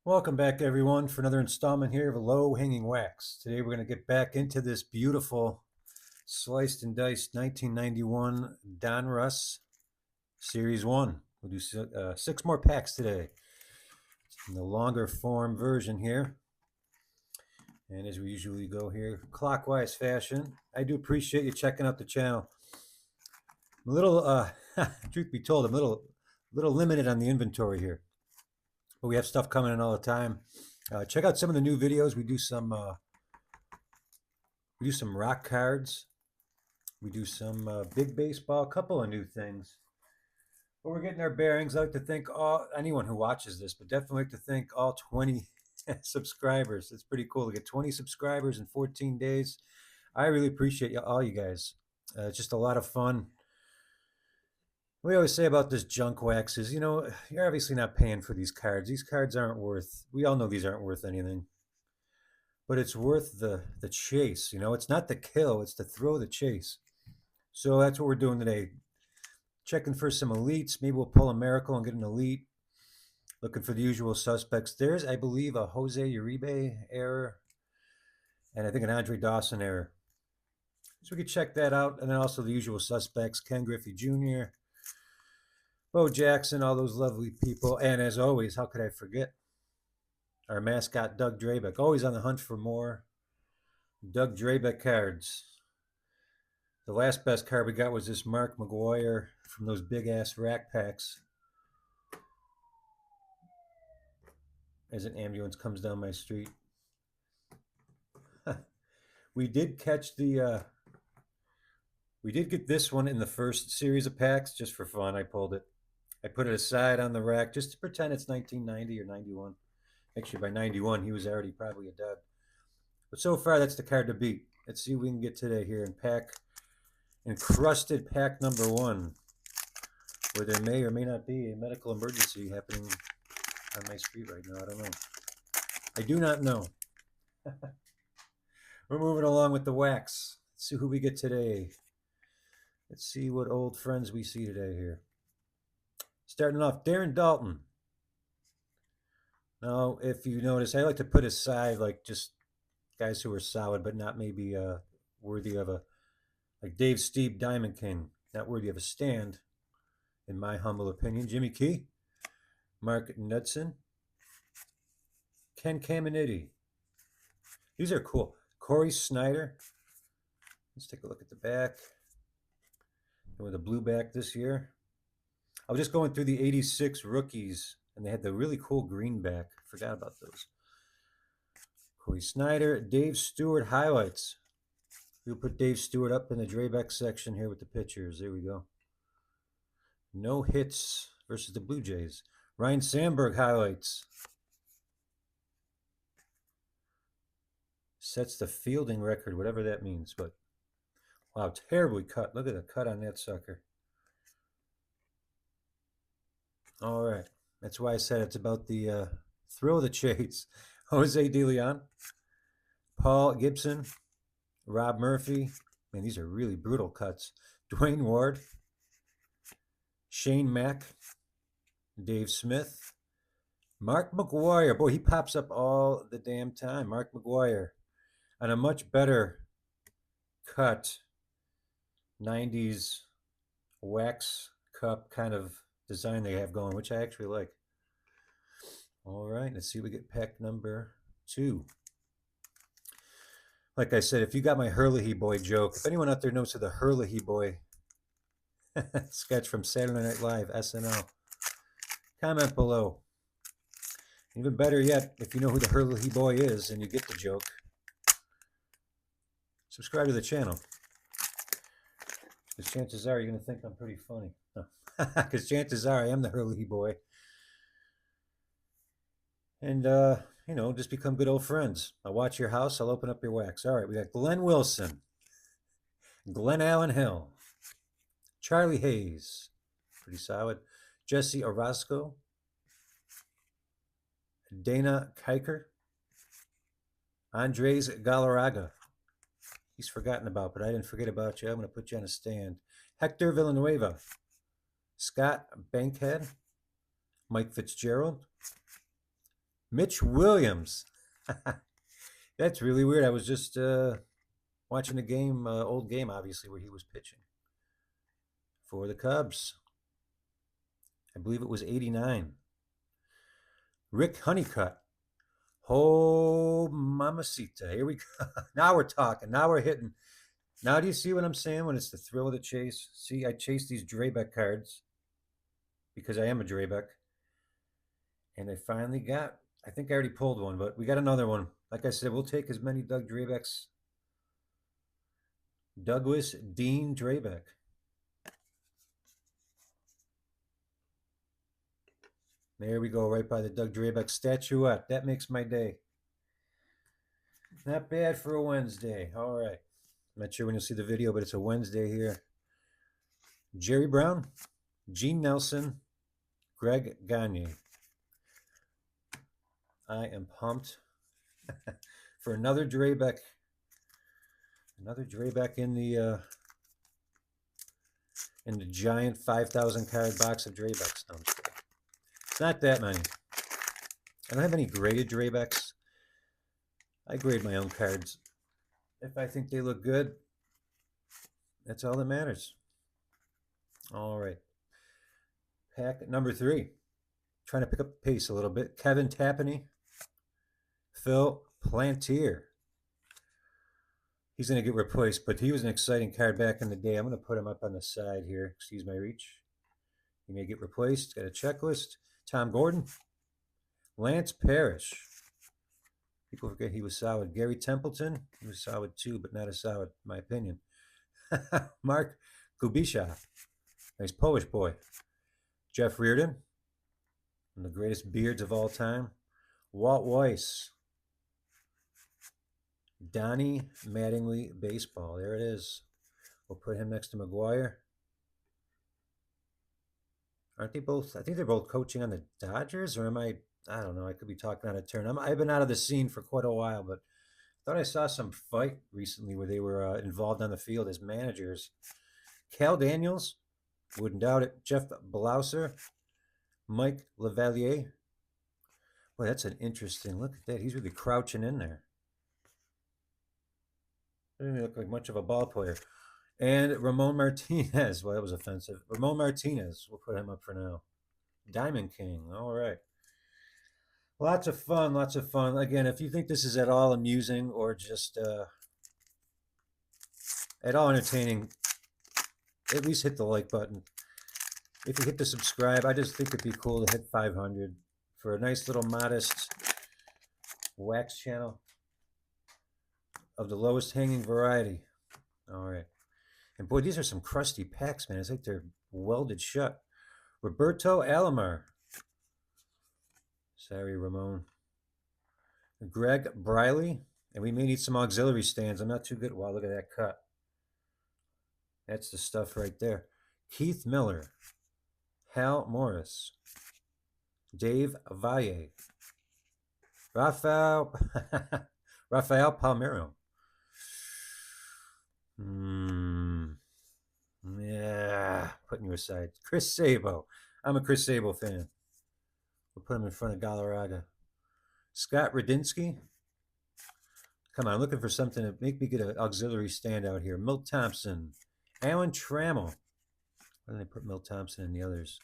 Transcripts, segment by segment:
Welcome back, everyone, for another installment here of Low Hanging Wax. Today, we're going to get back into this beautiful sliced and diced 1991 Donruss Series 1. We'll do 6 more packs today in the longer form version here. And as we usually go here, clockwise fashion, I do appreciate you checking out the channel. I'm a little, truth be told, I'm a little limited on the inventory here, but we have stuff coming in all the time. Check out some of the new videos. We do some rock cards. We do some big baseball, a couple of new things. But we're getting our bearings. I'd like to thank anyone who watches this, but definitely like to thank all 20 subscribers. It's pretty cool to get 20 subscribers in 14 days. I really appreciate all you guys. It's just a lot of fun. We always say about this junk wax is, you're obviously not paying for these cards. These cards aren't worth, we all know these aren't worth anything, but it's worth the chase. It's not the kill, it's the throw, the chase. So that's what we're doing today. Checking for some elites. Maybe we'll pull a miracle and get an elite. Looking for the usual suspects. There's, I believe, a Jose Uribe error and I think an Andre Dawson error. So we could check that out. And then also the usual suspects, Ken Griffey Jr., Bo Jackson, all those lovely people. And as always, how could I forget our mascot, Doug Drabeck, always on the hunt for more Doug Drabeck cards. The last best card we got was this Mark McGwire from those big-ass rack packs. As an ambulance comes down my street. We did catch we did get this one in the first series of packs just for fun. I pulled it. I put it aside on the rack just to pretend it's 1990 or 91. Actually, by 91, he was already probably a dud. But so far, that's the card to beat. Let's see what we can get today here in encrusted pack number 1, where there may or may not be a medical emergency happening on my street right now. I don't know. I do not know. We're moving along with the wax. Let's see who we get today. Let's see what old friends we see today here. Starting off, Darren Dalton. Now, if you notice, I like to put aside like just guys who are solid, but not maybe worthy of like Dave Steve Diamond King, not worthy of a stand, in my humble opinion. Jimmy Key, Mark Knudsen, Ken Caminiti. These are cool. Corey Snyder. Let's take a look at the back. With a blue back this year. I was just going through the 86 rookies, and they had the really cool green back. Forgot about those. Corey Snyder, Dave Stewart highlights. We'll put Dave Stewart up in the Drabeck section here with the pitchers. There we go. No hits versus the Blue Jays. Ryan Sandberg highlights. Sets the fielding record, whatever that means. But wow, terribly cut. Look at the cut on that sucker. All right. That's why I said it's about the thrill of the chase. Jose De Leon, Paul Gibson, Rob Murphy. Man, these are really brutal cuts. Dwayne Ward, Shane Mack, Dave Smith, Mark McGwire. Boy, he pops up all the damn time. Mark McGwire on a much better cut 90s wax cup kind of design they have going, which I actually like. All right, let's see if we get pack number 2. Like I said, if you got my Hurley Boy joke, if anyone out there knows who the Hurley Boy sketch from Saturday Night Live, SNL, comment below. Even better yet, if you know who the Hurley Boy is and you get the joke, subscribe to the channel. Because chances are you're going to think I'm pretty funny. Because chances are I am the Hurley Boy. And, just become good old friends. I'll watch your house. I'll open up your wax. All right, we got Glenn Wilson, Glenn Allen Hill, Charlie Hayes, pretty solid, Jesse Orozco, Dana Kiker, Andres Galarraga. He's forgotten about, but I didn't forget about you. I'm going to put you on a stand. Hector Villanueva, Scott Bankhead, Mike Fitzgerald, Mitch Williams. That's really weird. I was just watching a game, old game, obviously, where he was pitching for the Cubs. I believe it was 89. Rick Honeycutt. Oh, mamacita. Here we go. Now we're talking. Now we're hitting. Now do you see what I'm saying when it's the thrill of the chase? See, I chase these Drebeck cards because I am a Drebeck. And I finally got, I think I already pulled one, but we got another one. Like I said, we'll take as many Doug Drebecks. Douglas Dean Drebeck. There we go, right by the Doug Drebeck statuette. That makes my day. Not bad for a Wednesday. All right. I'm not sure when you'll see the video, but it's a Wednesday here. Jerry Brown, Gene Nelson, Greg Gagne. I am pumped for another Drebeck. Another Drebeck in the giant 5,000 card box of Drebecks. No, it's not that many. I don't have any graded Drebecks. I grade my own cards. If I think they look good, that's all that matters. All right. Pack number 3. Trying to pick up the pace a little bit. Kevin Tapani, Phil Plantier. He's going to get replaced, but he was an exciting card back in the day. I'm going to put him up on the side here. Excuse my reach. He may get replaced. Got a checklist. Tom Gordon, Lance Parrish. People forget he was solid. Gary Templeton, he was solid too, but not as solid, in my opinion. Mark Kubisha, nice Polish boy. Jeff Reardon, one of the greatest beards of all time. Walt Weiss. Donnie Mattingly Baseball. There it is. We'll put him next to McGuire. Aren't they both? I think they're both coaching on the Dodgers, or am I don't know. I could be talking out of turn. I've been out of the scene for quite a while, but I thought I saw some fight recently where they were involved on the field as managers. Cal Daniels, wouldn't doubt it. Jeff Blauser, Mike Lavalier. Boy, that's an interesting look at that. He's really crouching in there. Doesn't look like much of a ball player. And Ramon Martinez. Well, that was offensive. Ramon Martinez. We'll put him up for now. Diamond King. All right. Lots of fun. Lots of fun. Again, if you think this is at all amusing or just at all entertaining, at least hit the like button. If you hit the subscribe, I just think it'd be cool to hit 500 for a nice little modest wax channel of the lowest hanging variety. All right. And boy, these are some crusty packs, man. It's like they're welded shut. Roberto Alomar. Sorry, Ramon. Greg Briley. And we may need some auxiliary stands. I'm not too good. Wow, look at that cut. That's the stuff right there. Keith Miller. Hal Morris. Dave Valle. Rafael Palmeiro. Yeah, putting you aside. Chris Sabo. I'm a Chris Sabo fan. We'll put him in front of Galarraga. Scott Radinsky. Come on, I'm looking for something to make me get an auxiliary standout here. Milt Thompson. Alan Trammell. Why didn't I put Milt Thompson in the others?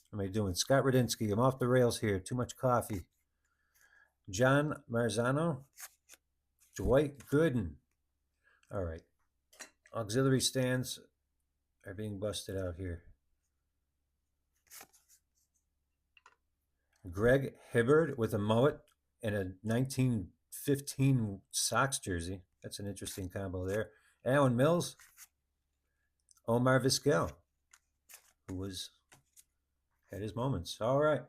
What am I doing? Scott Radinsky. I'm off the rails here. Too much coffee. John Marzano. Dwight Gooden. All right. Auxiliary stands are being busted out here. Greg Hibbard with a mullet and a 1915 Sox jersey. That's an interesting combo there. Alan Mills. Omar Vizquel, who had his moments. All right.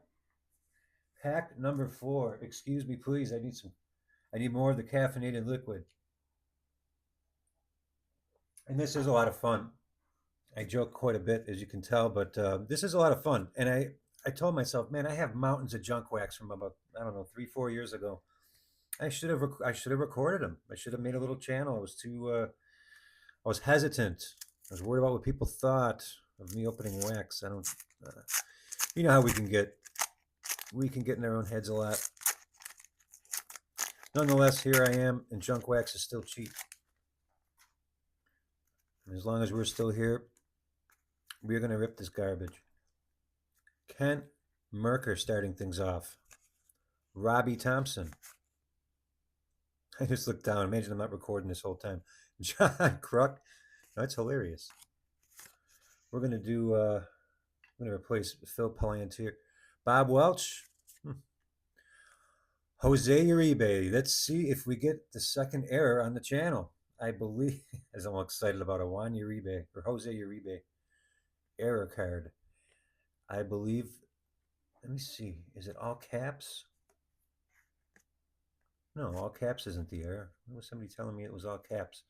Pack number 4. Excuse me, please. I need more of the caffeinated liquid. And this is a lot of fun. I joke quite a bit, as you can tell, but this is a lot of fun. And I told myself, man, I have mountains of junk wax from about, I don't know, 3-4 years ago. I should have recorded them. I should have made a little channel. I was hesitant. I was worried about what people thought of me opening wax. I don't, you know how we can get in our own heads a lot. Nonetheless, here I am, and junk wax is still cheap. And as long as we're still here, we're going to rip this garbage. Kent Merker starting things off. Robbie Thompson. I just looked down. Imagine I'm not recording this whole time. John Kruk. That's hilarious. We're going to do, I'm going to replace Phil Palantir. Bob Welch. Jose Uribe. Let's see if we get the second error on the channel. I believe, as I'm excited about a Juan Uribe or Jose Uribe error card. I believe, let me see, is it all caps? No, all caps isn't the error. There was somebody telling me it was all caps.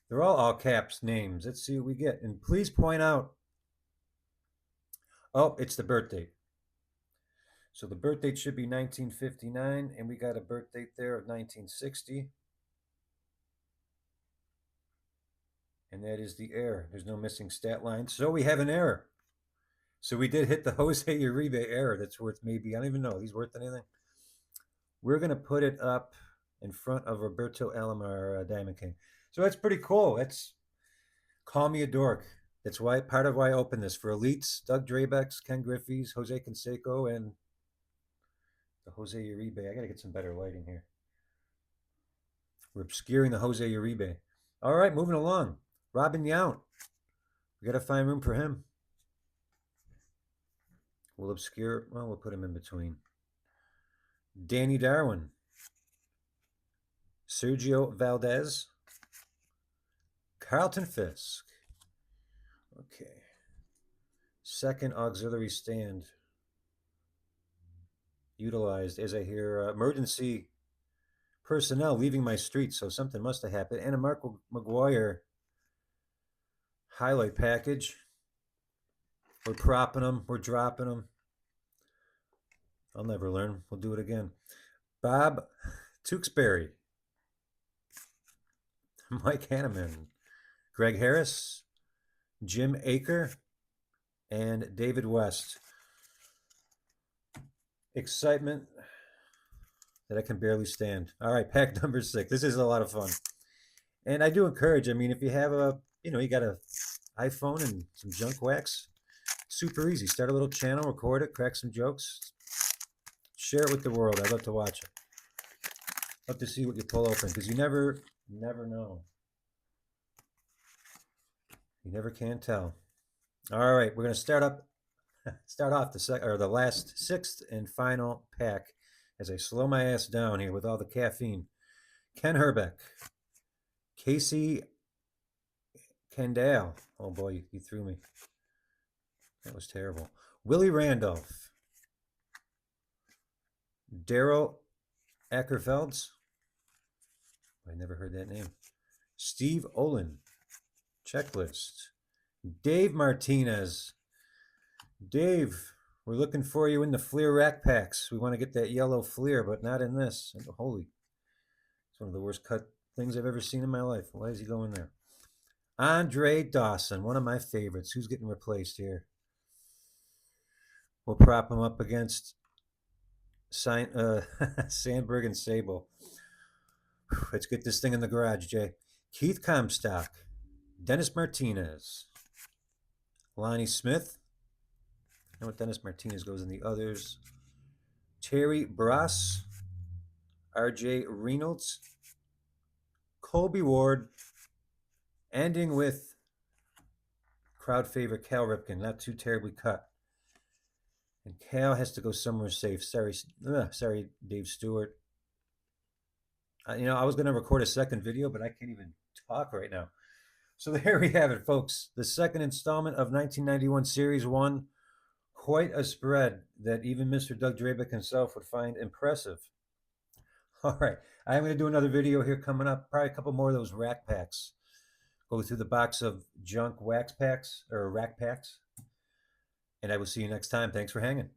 They're all caps names. Let's see what we get. And please point out, oh, it's the birth date. So the birth date should be 1959, and we got a birth date there of 1960. And that is the error. There's no missing stat line. So we have an error. So we did hit the Jose Uribe error. That's worth maybe, I don't even know, he's worth anything. We're going to put it up in front of Roberto Alomar, Diamond King. So that's pretty cool. That's call me a dork. That's why part of why I opened this for elites, Doug Drabex, Ken Griffey's, Jose Canseco, and the Jose Uribe. I got to get some better lighting here. We're obscuring the Jose Uribe. All right, moving along. Robin Yount. We got to find room for him. We'll obscure, well, we'll put him in between. Danny Darwin. Sergio Valdez. Carlton Fisk. Okay. Second auxiliary stand utilized as I hear emergency personnel leaving my street, so something must have happened. And a Mark McGuire highlight package. We're propping them. We're dropping them. I'll never learn. We'll do it again. Bob Tewksbury. Mike Hanneman. Greg Harris. Jim Aker. And David West. Excitement that I can barely stand. All right, pack number 6. This is a lot of fun. And I do encourage, I mean, if you have a, you got an iPhone and some junk wax, super easy. Start a little channel, record it, crack some jokes, share it with the world. I'd love to watch it. Love to see what you pull open, because you never know. You never can tell. All right, we're going to start off the last 6th and final pack as I slow my ass down here with all the caffeine. Ken Herbeck. Casey Kendall. Oh boy, you threw me. That was terrible. Willie Randolph. Daryl Ackerfelds. I never heard that name. Steve Olin. Checklist. Dave Martinez. Dave, we're looking for you in the Fleer rack packs. We want to get that yellow Fleer, but not in this. Holy. It's one of the worst cut things I've ever seen in my life. Why is he going there? Andre Dawson, one of my favorites. Who's getting replaced here? We'll prop him up against Sandberg and Sable. Let's get this thing in the garage, Jay. Keith Comstock. Dennis Martinez. Lonnie Smith. I know what Dennis Martinez goes in the others. Terry Brass. RJ Reynolds. Colby Ward. Ending with crowd favorite Cal Ripken. Not too terribly cut. And Cal has to go somewhere safe. Sorry, Dave Stewart. I was going to record a second video, but I can't even talk right now. So there we have it, folks. The second installment of 1991 Series 1. Quite a spread that even Mr. Doug Drabeck himself would find impressive. All right. I'm going to do another video here coming up. Probably a couple more of those rack packs. Go through the box of junk wax packs or rack packs. And I will see you next time. Thanks for hanging.